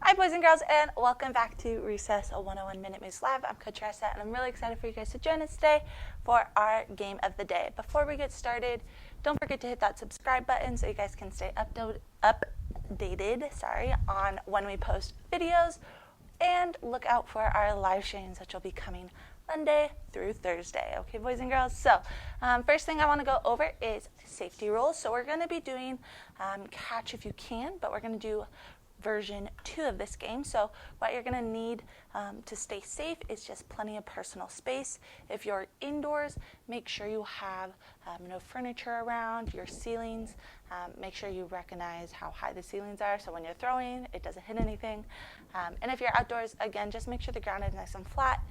Hi boys and girls, and welcome back to Recess, a 101 Minute Moves Live. I'm Coach Ressa, and I'm really excited for you guys to join us today for our game of the day. Before we get started, don't forget to hit that subscribe button so you guys can stay updated on when we post videos, and look out for our live streams, which will be coming Monday through Thursday. Okay, boys and girls? So first thing I want to go over is safety rules. So we're going to be doing catch if you can, but we're going to do version 2 of this game. So what you're going to need to stay safe is just plenty of personal space. If you're indoors, make sure you have no furniture around your ceilings. Make sure you recognize how high the ceilings are so when you're throwing, it doesn't hit anything. And if you're outdoors, again, just make sure the ground is nice and flat.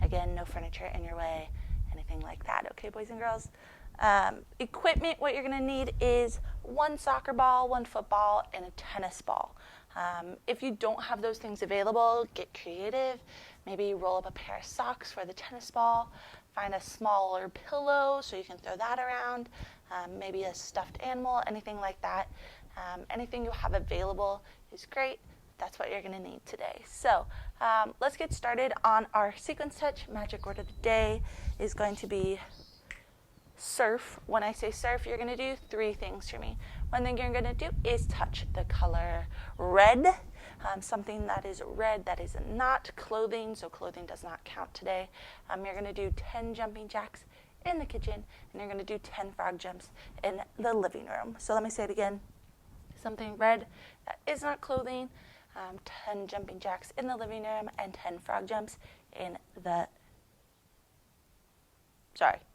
Again, no furniture in your way, anything like that. Okay, boys and girls? Equipment, what you're going to need is one soccer ball, one football, and a tennis ball. If you don't have those things available, get creative. Maybe roll up a pair of socks for the tennis ball. Find a smaller pillow so you can throw that around. Maybe a stuffed animal, anything like that. Anything you have available is great. That's what you're going to need today. So let's get started on our sequence touch. Magic word of the day is going to be surf. When I say surf, you're going to do 3 things for me. One thing you're going to do is touch the color red. Something that is red that is not clothing, so clothing does not count today. You're going to do 10 jumping jacks in the kitchen, and you're going to do 10 frog jumps in the living room. So let me say it again. Something red that is not clothing, 10 jumping jacks in the living room, and 10 frog jumps in the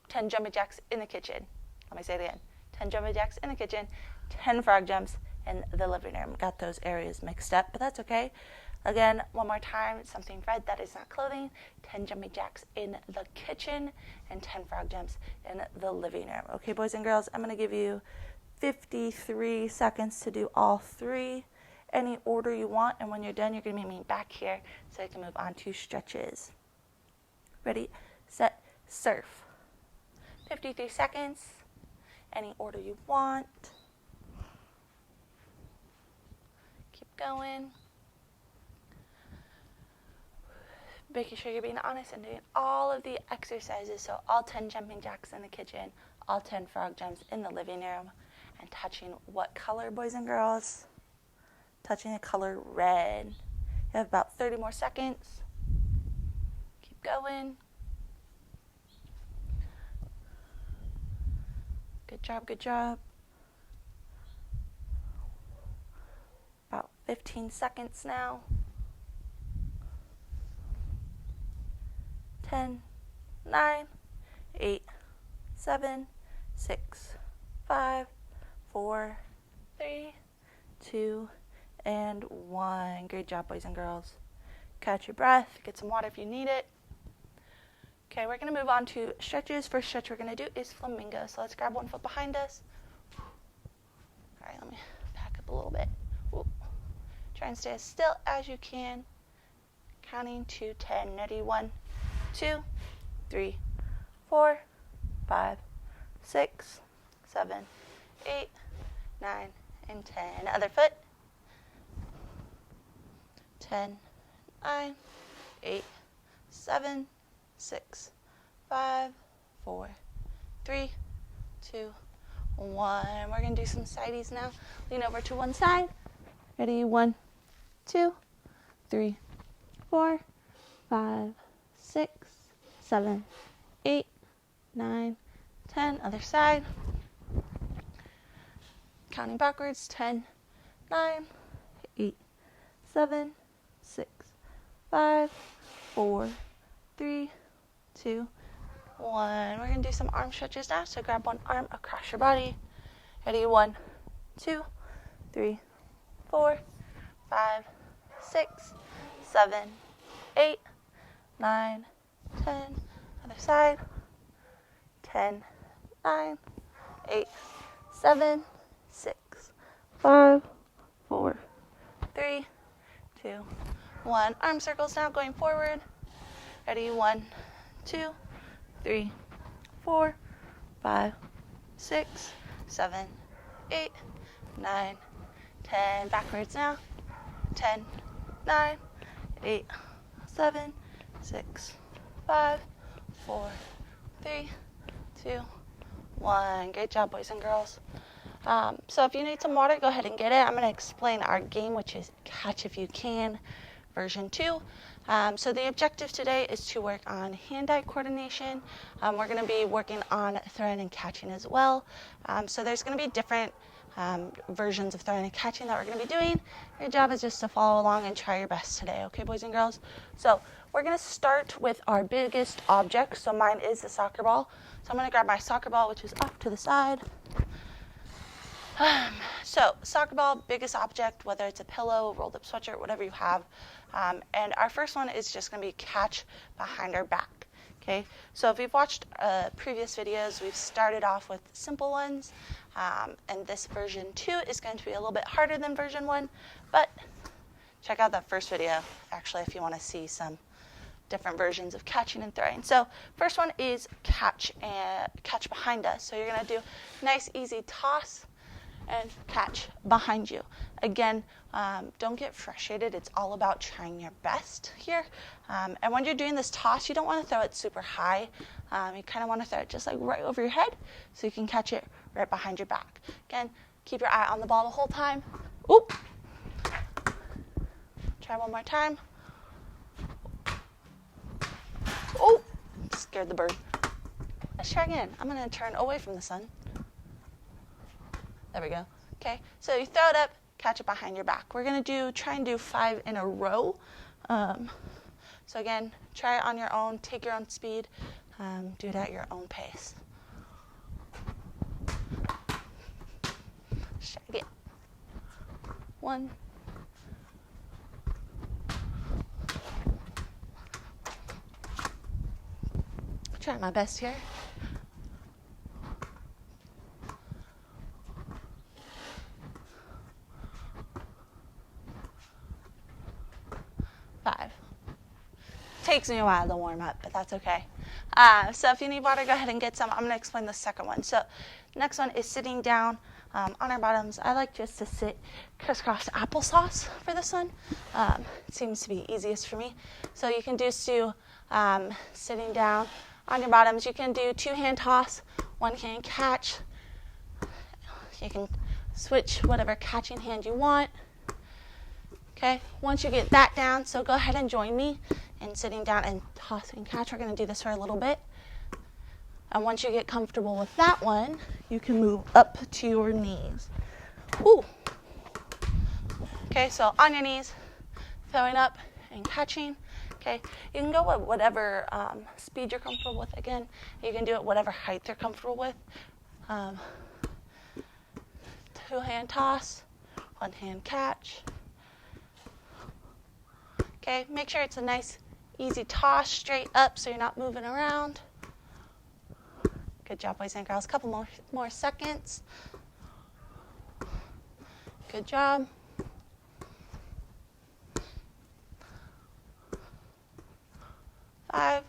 10 jumping jacks in the kitchen. Let me say it again. 10 jumping jacks in the kitchen, 10 frog jumps in the living room. Got those areas mixed up, but that's okay. Again, one more time, something red that is not clothing, 10 jumping jacks in the kitchen, and 10 frog jumps in the living room. Okay, boys and girls, I'm going to give you 53 seconds to do all 3, any order you want, and when you're done, you're going to meet me back here so you can move on to stretches. Ready, set, surf. 53 seconds, any order you want. Keep going. Making sure you're being honest and doing all of the exercises. So all 10 jumping jacks in the kitchen, all 10 frog jumps in the living room, and touching what color, boys and girls? Touching the color red. You have about 30 more seconds. Keep going. Good job, good job. About 15 seconds now. 10, 9, 8, 7, 6, 5, 4, 3, 2, and 1. Great job, boys and girls. Catch your breath. Get some water if you need it. Okay, we're going to move on to stretches. First stretch we're going to do is flamingo. So let's grab one foot behind us. All right, let me back up a little bit. Ooh. Try and stay as still as you can. Counting to 10. Ready? 1, 2, 3, 4, 5, 6, 7, 8, 9, and 10. Other foot. 10, 9, 8, 7, 6, 5, 4, 3, 2, 1. We're going to do some sideys now. Lean over to one side. Ready? 1, 2, 3, 4, 5, 6, 7, 8, 9, 10. Other side. Counting backwards. 10, 9, 8, 7, 6, 5, 4, 3, 2, 1. We're going to do some arm stretches now. So grab one arm across your body. Ready? 1, 2, 3, 4, 5, 6, 7, 8, 9, 10. Other side. 10, 9, 8, 7, 6, 5, 4, 3, 2, 1. Arm circles now going forward. Ready? 1, 2, 3, 4, 5, 6, 7, 8, 9, 10. Backwards now. 10, 9, 8, 7, 6, 5, 4, 3, 2, 1. Great job, boys and girls. So if you need some water, go ahead and get it. I'm going to explain our game, which is Catch If You Can, version 2. So the objective today is to work on hand-eye coordination. We're going to be working on throwing and catching as well. So there's going to be different versions of throwing and catching that we're going to be doing. Your job is just to follow along and try your best today, okay, boys and girls? So we're going to start with our biggest object. So mine is the soccer ball. So I'm going to grab my soccer ball, which is off to the side. So soccer ball, biggest object, whether it's a pillow, rolled up sweatshirt, whatever you have. And our first one is just going to be catch behind our back. Okay, so if you've watched previous videos, we've started off with simple ones, and this version 2 is going to be a little bit harder than version 1, but check out that first video, actually, if you want to see some different versions of catching and throwing. So first one is catch behind us. So you're going to do nice, easy toss and catch behind you. Again, don't get frustrated. It's all about trying your best here. And when you're doing this toss, you don't want to throw it super high. You kind of want to throw it just like right over your head so you can catch it right behind your back. Again, keep your eye on the ball the whole time. Oop. Try one more time. Oh, scared the bird. Let's try again. I'm going to turn away from the sun. There we go. Okay, so you throw it up, catch it behind your back. We're going to try and do 5 in a row. So again, try it on your own. Take your own speed. Do it at your own pace. Let's try again. 1. Try my best here. 5. Takes me a while to warm up, but that's okay. So if you need water, go ahead and get some. I'm going to explain the second one. So next one is sitting down on our bottoms. I like just to sit crisscross applesauce for this one. It seems to be easiest for me. So you can do sitting down on your bottoms. You can do 2-hand toss, 1-hand catch. You can switch whatever catching hand you want. Okay, once you get that down, so go ahead and join me in sitting down and toss and catch. We're going to do this for a little bit. And once you get comfortable with that one, you can move up to your knees. Ooh. Okay, so on your knees, throwing up and catching. Okay, you can go with whatever speed you're comfortable with. Again, you can do it whatever height you're comfortable with. 2-hand toss, 1-hand catch. Okay, make sure it's a nice, easy toss straight up so you're not moving around. Good job, boys and girls. A couple more seconds. Good job. 5,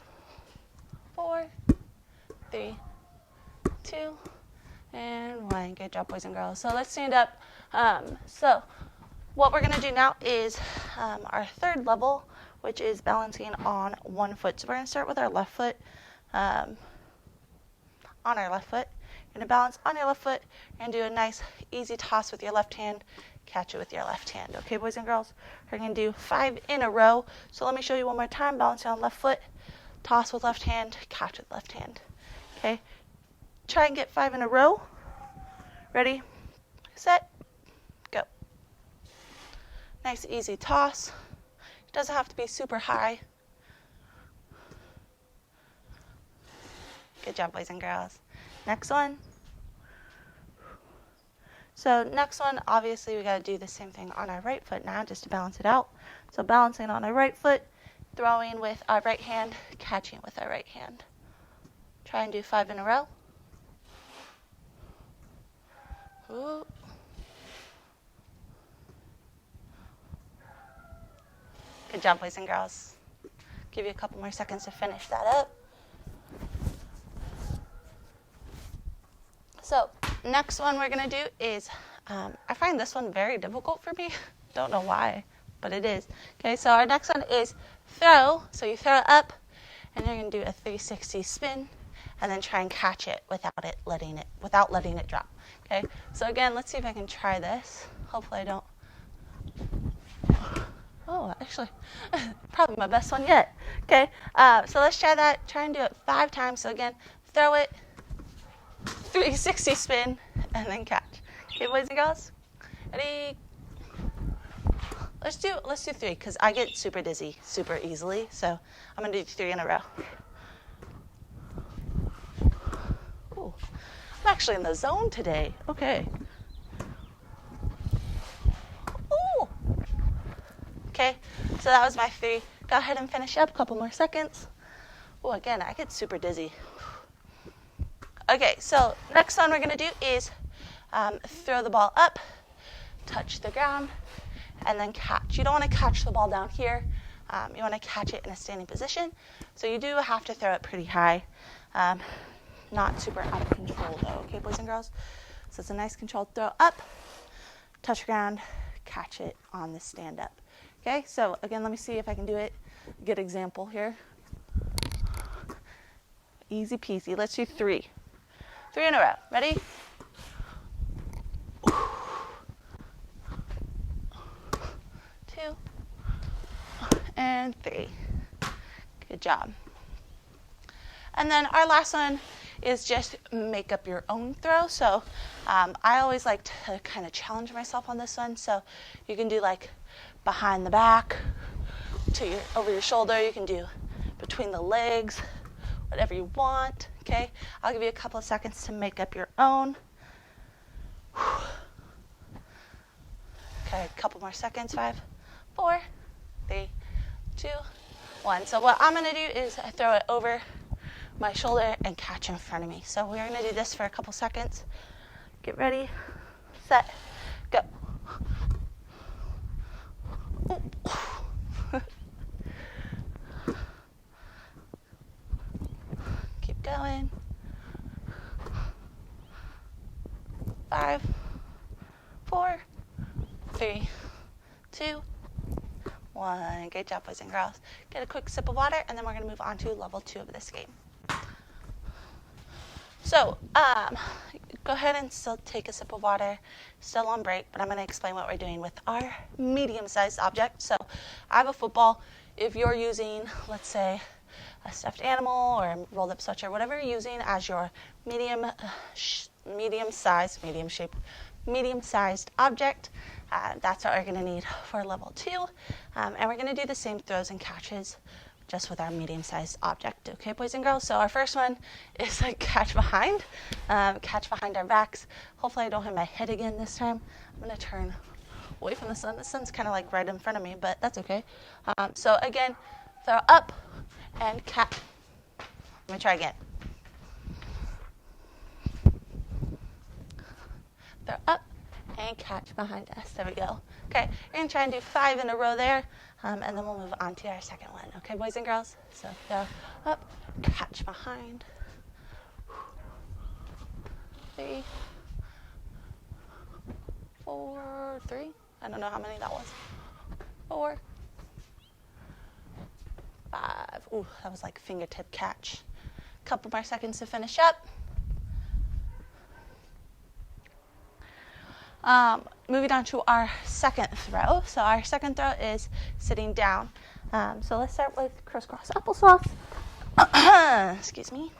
4, 3, 2, and 1. Good job, boys and girls. So let's stand up. So what we're going to do now is our third level, which is balancing on one foot. So we're going to start with our left foot, on our left foot. You're going to balance on your left foot. You're going to do a nice, easy toss with your left hand. Catch it with your left hand. Okay, boys and girls? We're going to do 5 in a row. So let me show you one more time. Balancing on left foot, toss with left hand, catch with left hand. Okay? Try and get 5 in a row. Ready, set, go. Nice, easy toss. It doesn't have to be super high. Good job, boys and girls. Next one. So next one, obviously, we got to do the same thing on our right foot now just to balance it out. So balancing on our right foot, throwing with our right hand, catching with our right hand. Try and do 5 in a row. Ooh. Good job, boys and girls. Give you a couple more seconds to finish that up. So next one we're going to do is, I find this one very difficult for me. Don't know why. but it is. Okay, so our next one is throw. So you throw it up, and you're going to do a 360 spin, and then try and catch it without letting it drop. Okay, so again, let's see if I can try this. Hopefully I don't. Oh, actually, probably my best one yet. Okay, so let's try that. Try and do it 5 times. So again, throw it, 360 spin, and then catch. Okay, boys and girls, ready? Let's do 3 because I get super dizzy super easily. So I'm gonna do 3 in a row. Ooh, I'm actually in the zone today. Okay. Ooh. Okay, so that was my 3. Go ahead and finish up. A couple more seconds. Oh, again, I get super dizzy. Okay, so next one we're gonna do is throw the ball up, touch the ground, and then catch. You don't want to catch the ball down here. You want to catch it in a standing position. So you do have to throw it pretty high. Not super out of control though, okay, boys and girls? So it's a nice controlled throw up, touch ground, catch it on the stand up. Okay, so again, let me see if I can do it. Good example here. Easy peasy. Let's do 3. 3 in a row. Ready? 2 and 3. Good job. And then our last one is just make up your own throw. So I always like to kind of challenge myself on this one. So you can do like behind the back, over your shoulder. You can do between the legs, whatever you want. Okay, I'll give you a couple of seconds to make up your own. Okay, a couple more seconds. 5, 4, 3, 2, 1. So what I'm going to do is I throw it over my shoulder and catch in front of me. So we're going to do this for a couple seconds. Get ready, set, go. Keep going. 5, 4, 3, 2, 1. Great job, boys and girls. Get a quick sip of water, and then we're going to move on to level 2 of this game. So, go ahead and still take a sip of water. Still on break, but I'm going to explain what we're doing with our medium-sized object. So, I have a football. If you're using, let's say, a stuffed animal or a rolled-up sweatshirt, whatever you're using as your medium-sized object, that's what we're going to need for level 2. And we're going to do the same throws and catches just with our medium-sized object. Okay, boys and girls? So our first one is like catch behind our backs. Hopefully I don't hit my head again this time. I'm going to turn away from the sun. The sun's kind of like right in front of me, but that's okay. So again, throw up and catch. Let me try again. Throw up and catch behind us. There we go. Okay, we're going to try and do 5 in a row there, and then we'll move on to our second one. Okay, boys and girls? So throw up, catch behind. 3, 4, 3. I don't know how many that was. 4, 5. Ooh, that was like fingertip catch. Couple more seconds to finish up. Moving on to our second throw. So our second throw is sitting down. So let's start with crisscross applesauce. Excuse me.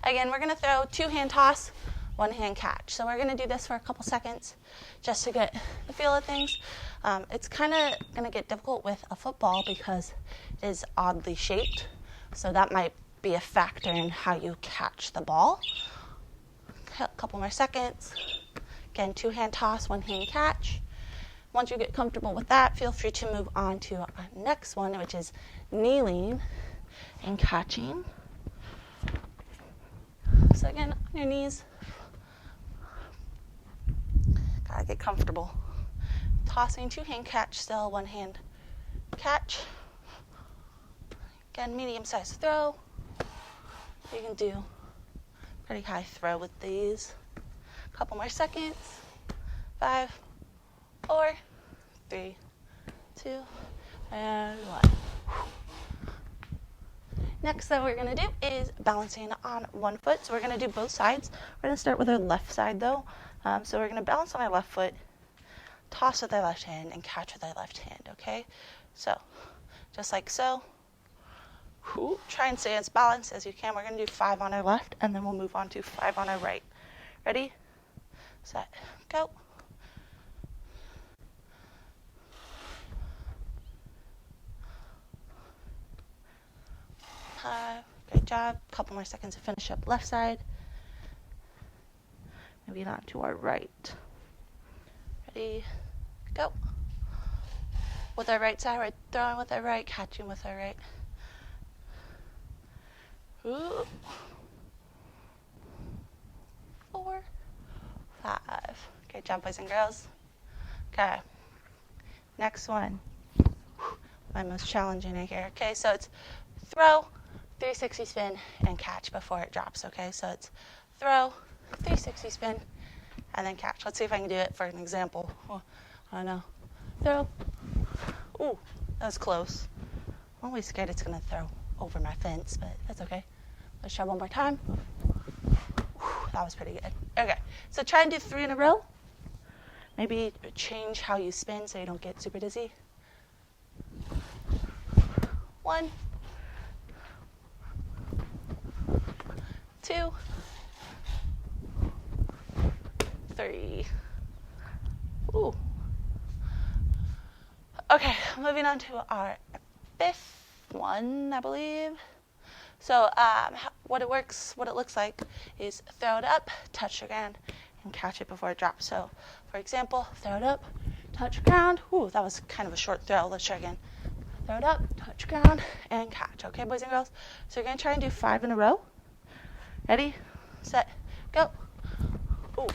Again, we're going to throw 2-hand toss, 1-hand catch. So we're going to do this for a couple seconds just to get the feel of things. It's kind of going to get difficult with a football because it is oddly shaped. So that might be a factor in how you catch the ball. A couple more seconds. Again, 2-hand toss, 1-hand catch. Once you get comfortable with that, feel free to move on to our next one, which is kneeling and catching. So again, on your knees. Gotta get comfortable. Tossing, 2-hand catch, still 1-hand catch. Again, medium-sized throw. You can do pretty high throw with these. Couple more seconds. 5, 4, 3, 2, and 1. Next that we're going to do is balancing on one foot. So we're going to do both sides. We're going to start with our left side though. So we're going to balance on our left foot, toss with our left hand, and catch with our left hand, okay? So just like so. Try and stay as balanced as you can. We're going to do 5 on our left, and then we'll move on to 5 on our right. Ready, set, go. Great job. Couple more seconds to finish up left side. Maybe not to our right. Ready, go. With our right side, we're throwing with our right, catching with our right. 4, 5. Great job, boys and girls. Okay. Next one. My most challenging right here. Okay, so it's throw, 360 spin, and catch before it drops. Okay, so it's throw, 360 spin, and then catch. Let's see if I can do it for an example. Oh, I don't know. Throw. Ooh, that was close. I'm always scared it's going to throw over my fence, but that's okay. Let's try one more time. That was pretty good. Okay, so try and do 3 in a row. Maybe change how you spin so you don't get super dizzy. 1, 2, 3. Ooh. Okay, moving on to our 5th one, I believe. So what it looks like is throw it up, touch the ground, and catch it before it drops. So, for example, throw it up, touch ground. Ooh, that was kind of a short throw. Let's try again. Throw it up, touch ground, and catch. Okay, boys and girls? So you're going to try and do 5 in a row. Ready, set, go. Ooh,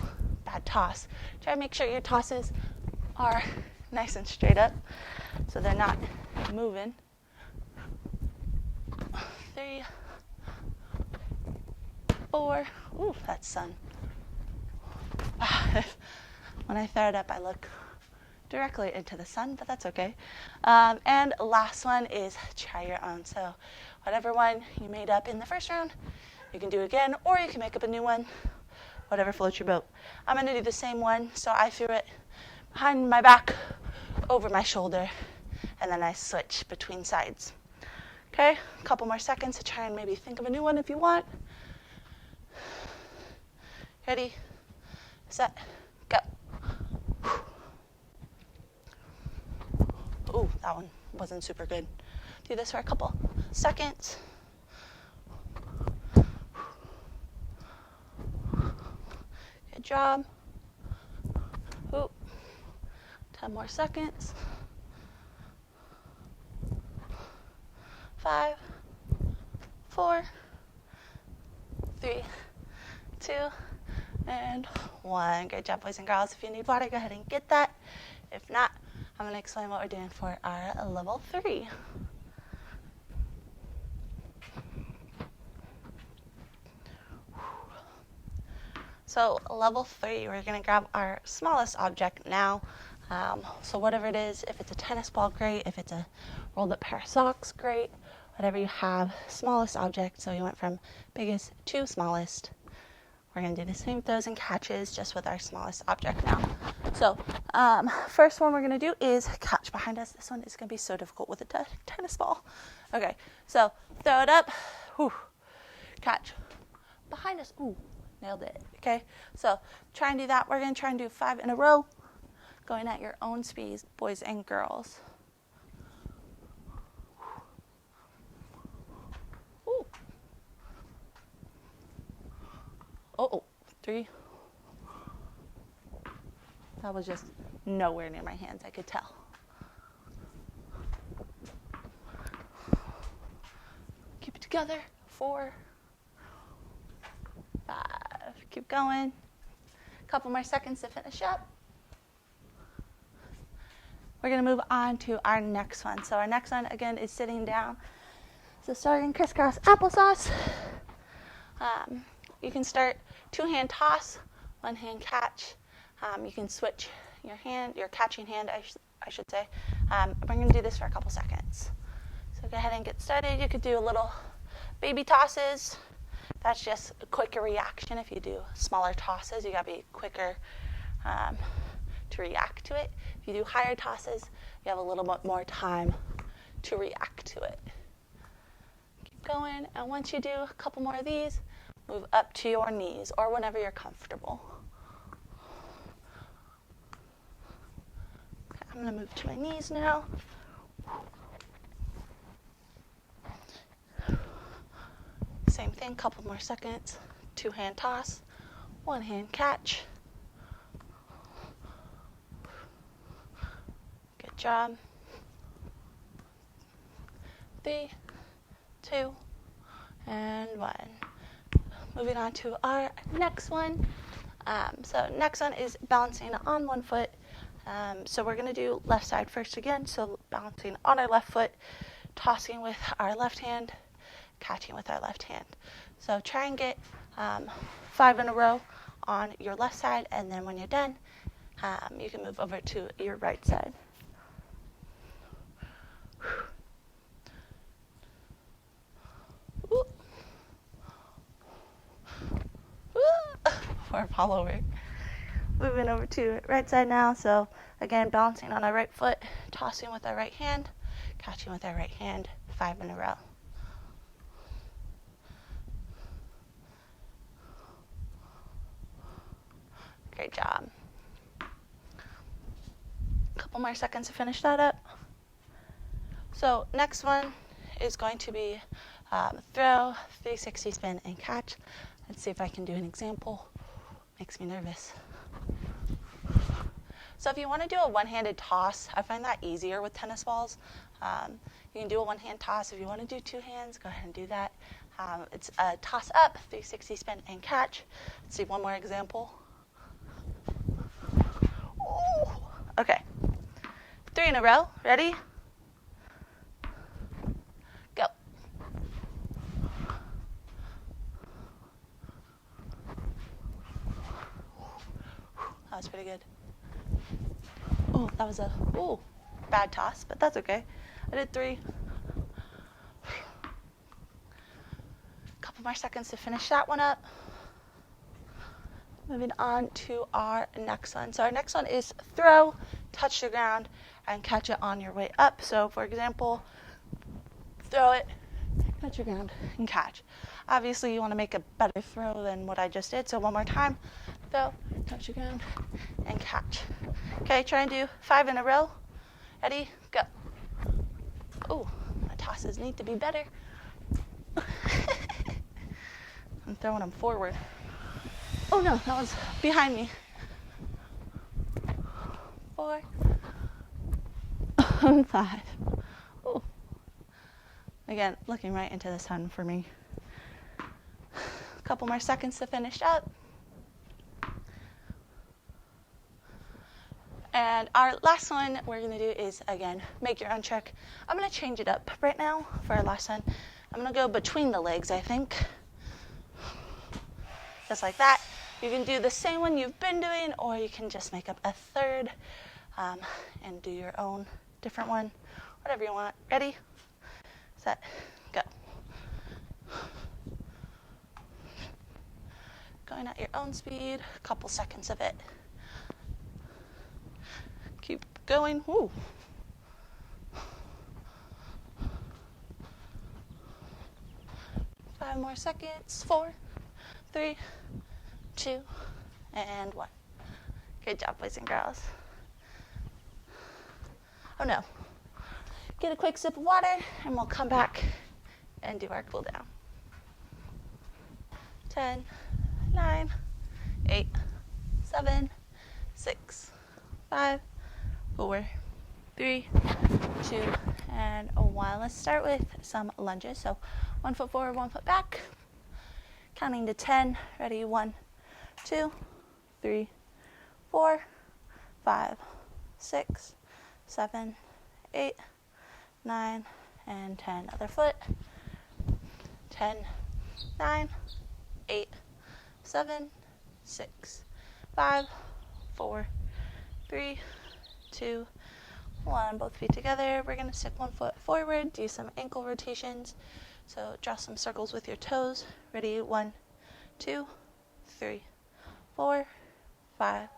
bad toss. Try to make sure your tosses are nice and straight up so they're not moving. 3, 4. Ooh, that's sun. When I throw it up, I look directly into the sun, but that's okay. And last one is try your own. So whatever one you made up in the first round, you can do again, or you can make up a new one, whatever floats your boat. I'm going to do the same one, so I threw it behind my back, over my shoulder, and then I switch between sides. Okay, a couple more seconds to try and maybe think of a new one if you want. Ready, set, go. Ooh, that one wasn't super good. Do this for a couple seconds. Good job. Ooh. 10 more seconds. 5, 4, 3, 2, and 1. Great job, boys and girls. If you need water, go ahead and get that. If not, I'm going to explain what we're doing for our level 3. So level 3, we're going to grab our smallest object now. So whatever it is, if it's a tennis ball, great. If it's a rolled up pair of socks, great. Whatever you have, smallest object. So we went from biggest to smallest. We're going to do the same throws and catches just with our smallest object now. So first one we're going to do is catch behind us. This one is going to be so difficult with a tennis ball. Okay, so throw it up. Whew. Catch behind us. Ooh, nailed it. Okay, so try and do that. We're going to try and do 5 in a row, going at your own speed, boys and girls. Ooh. Oh, 3. That was just nowhere near my hands, I could tell. Keep it together. 4, 5. Keep going. A couple more seconds to finish up. We're going to move on to our next one. So our next one, again, is sitting down. So starting crisscross applesauce. You can start 2-hand toss, 1-hand catch. You can switch your catching hand, I should say. We're going to do this for a couple seconds. So go ahead and get started. You could do a little baby tosses. That's just a quicker reaction. If you do smaller tosses, you got to be quicker to react to it. If you do higher tosses, you have a little bit more time to react to it. Keep going, and once you do a couple more of these, move up to your knees or whenever you're comfortable. Okay, I'm going to move to my knees now. Same thing, couple more seconds. 2-hand toss, 1-hand catch. Good job. 3, 2, and 1. Moving on to our next one. So next one is balancing on one foot. So we're going to do left side first again. So balancing on our left foot, tossing with our left hand, catching with our left hand. So try and get 5 in a row on your left side, and then when you're done, you can move over to your right side. Ooh. Ooh. Or fall over. Moving over to right side now. So again, balancing on our right foot, tossing with our right hand, catching with our right hand, 5 in a row. Great job. A couple more seconds to finish that up. So next one is going to be throw, 360 spin, and catch. Let's see if I can do an example. Makes me nervous. So if you want to do a one-handed toss, I find that easier with tennis balls. You can do a one-hand toss. If you want to do 2 hands, go ahead and do that. It's a toss up, 360 spin, and catch. Let's see one more example. Ooh. Okay. 3 in a row. Ready? Go. That was pretty good. Oh, that was a bad toss, but that's okay. I did 3. Couple more seconds to finish that one up. Moving on to our next one. So our next one is throw, touch the ground, and catch it on your way up. So for example, throw it, touch the ground, and catch. Obviously you want to make a better throw than what I just did. So one more time, throw, touch the ground, and catch. Okay, try and do 5 in a row. Ready, go. Oh, my tosses need to be better. I'm throwing them forward. Oh no, that was behind me. 4, 5. Oh. Again, looking right into the sun for me. A couple more seconds to finish up. And our last one we're going to do is, again, make your own trick. I'm going to change it up right now for our last one. I'm going to go between the legs, I think. Just like that. You can do the same one you've been doing, or you can just make up a third and do your own different one, whatever you want. Ready, set, go. Going at your own speed, a couple seconds of it. Keep going. Woo. Five more seconds. 4, 3, 2, and 1. Good job, boys and girls. Oh no. Get a quick sip of water, and we'll come back and do our cool down. 10, 9, 8, 7, 6, 5, 4, 3, 2, and 1. Let's start with some lunges. So 1 foot forward, 1 foot back. Counting to 10. Ready? 1, 2, 3, 4, 5, 6, 7, 8, 9, and 10. Other foot. 10, 9, 8, 7, 6, 5, 4, 3, 2, One, both feet together. We're going to stick one foot forward, do some ankle rotations. So draw some circles with your toes. Ready? 1, 2, 3, 4, 5,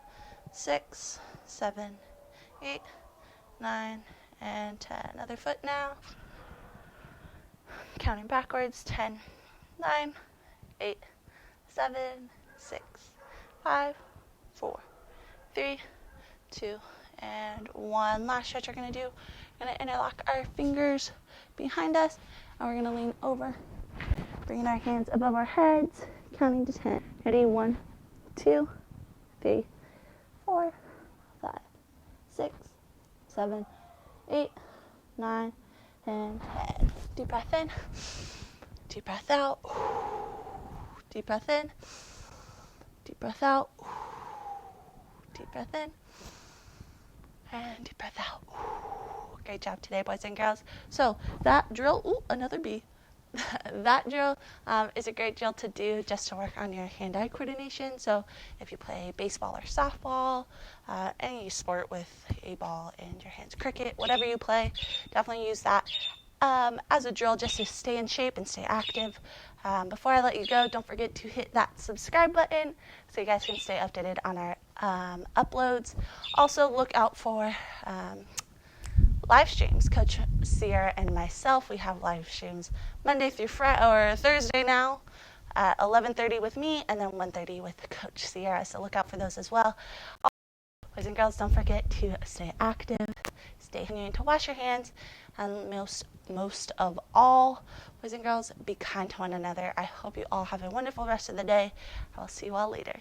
6, 7, 8, 9, and 10. Another foot now. Counting backwards. 10, 9, 8, 7, 6, 5, 4, 3, 2, and 1. Last stretch we're going to do. We're going to interlock our fingers behind us, and we're going to lean over, bringing our hands above our heads, counting to 10. Ready? 1, 2, 3, 4, 5, 6, 7, 8, 9, and 10. Deep breath in, deep breath out, deep breath in, deep breath out, deep breath in, and deep breath out. Great job today, boys and girls. So that drill, another B. That drill is a great drill to do just to work on your hand-eye coordination. So if you play baseball or softball, any sport with a ball in your hands, cricket, whatever you play, definitely use that as a drill just to stay in shape and stay active. Before I let you go, don't forget to hit that subscribe button so you guys can stay updated on our uploads. Also, look out for live streams. Coach Sierra and myself, we have live streams Monday through Friday or Thursday now at 11:30 with me, and then 1:30 with Coach Sierra. So look out for those as well. Boys and girls, don't forget to stay active, stay continuing to wash your hands, and most of all, boys and girls, be kind to one another. I hope you all have a wonderful rest of the day. I will see you all later.